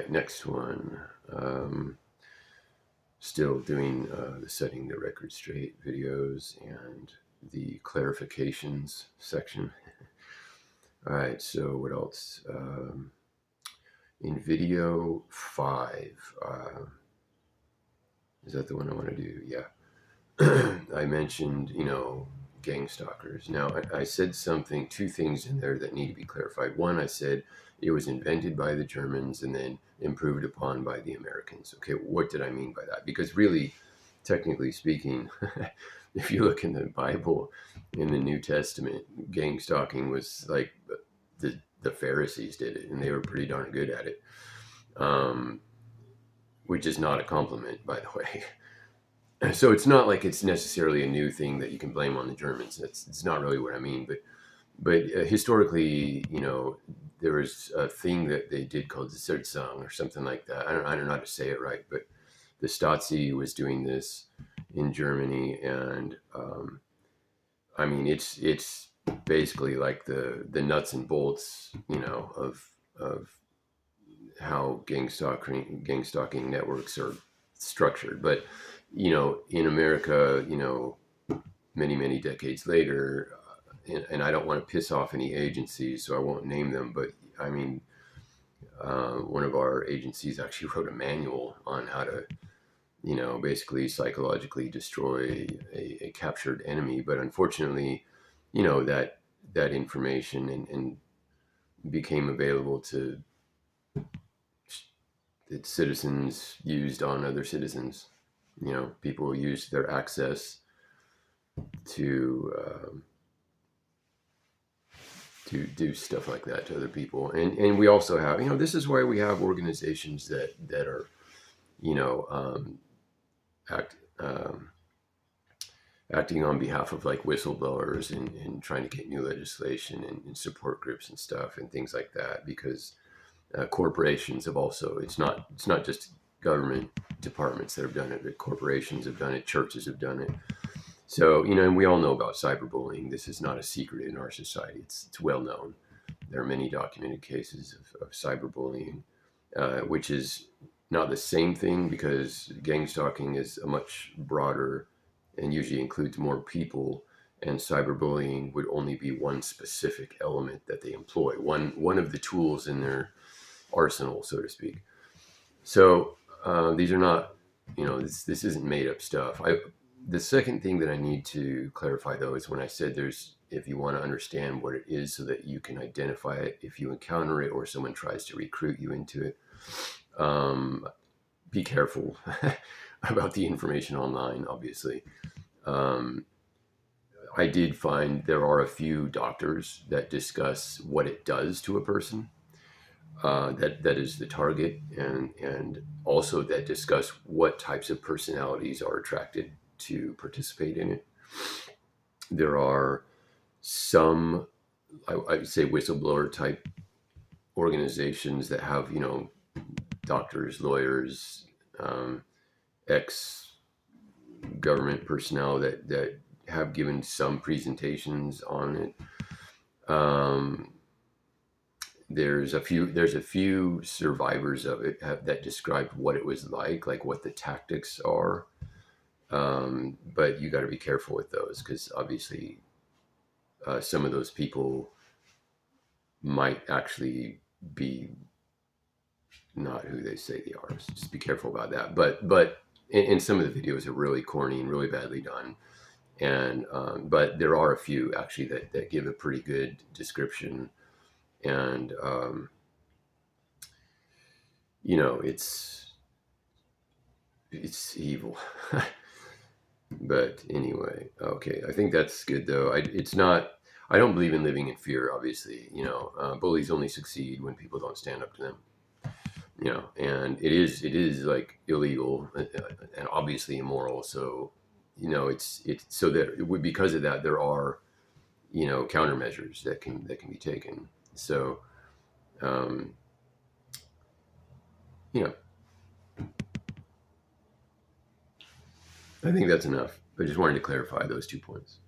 right, next one. Still doing the setting the record straight videos and the clarifications section. All right, so what else? In video 5, is that the one I want to do? Yeah. I mentioned, gang stalkers. Now, I said two things in there that need to be clarified. One, I said it was invented by the Germans and then improved upon by the Americans. Okay, what did I mean by that? Because really, technically speaking, if you look in the Bible, in the New Testament, gang stalking was like the Pharisees did it, and they were pretty darn good at it, which is not a compliment, by the way. So it's not like it's necessarily a new thing that you can blame on the Germans. It's not really what I mean. But historically, there was a thing that they did called the Sitzung or something like that. I don't know how to say it right, but the Stasi was doing this in Germany, and I mean it's basically like the nuts and bolts, of how gang stalking networks are structured. But in America, many decades later, and I don't want to piss off any agencies, so I won't name them. But I mean, one of our agencies actually wrote a manual on how to, basically psychologically destroy a captured enemy. But unfortunately, that information and became available to that citizens used on other citizens. People used their access to do stuff like that to other people, and we also have, this is why we have organizations that are, act acting on behalf of like whistleblowers and trying to get new legislation and support groups and stuff and things like that, because corporations have also, it's not just government departments that have done it, but corporations have done it, churches have done it. So, and we all know about cyberbullying. This is not a secret in our society. It's well known. There are many documented cases of cyberbullying, which is not the same thing, because gang stalking is a much broader and usually includes more people, and cyberbullying would only be one specific element that they employ, one of the tools in their arsenal, so to speak. So these are not, this isn't made up stuff. The second thing that I need to clarify, though, is when I said if you want to understand what it is so that you can identify it if you encounter it or someone tries to recruit you into it, be careful about the information online, obviously. I did find there are a few doctors that discuss what it does to a person, that is the target, and also that discuss what types of personalities are attracted to participate in it. There are some, I would say, whistleblower type organizations that have, doctors, lawyers, ex government personnel that have given some presentations on it. There's a few survivors of it that described what it was like what the tactics are. But you got to be careful with those, because obviously some of those people might actually be not who they say they are. So just be careful about that. But and some of the videos are really corny and really badly done. And but there are a few actually that give a pretty good description. And it's evil. But anyway, okay, I think that's good, though. It's not. I don't believe in living in fear. Obviously, bullies only succeed when people don't stand up to them. And it is like illegal and obviously immoral. So, it's so that because of that, there are, countermeasures that can be taken. So, um, you know, I think that's enough. I just wanted to clarify those 2 points.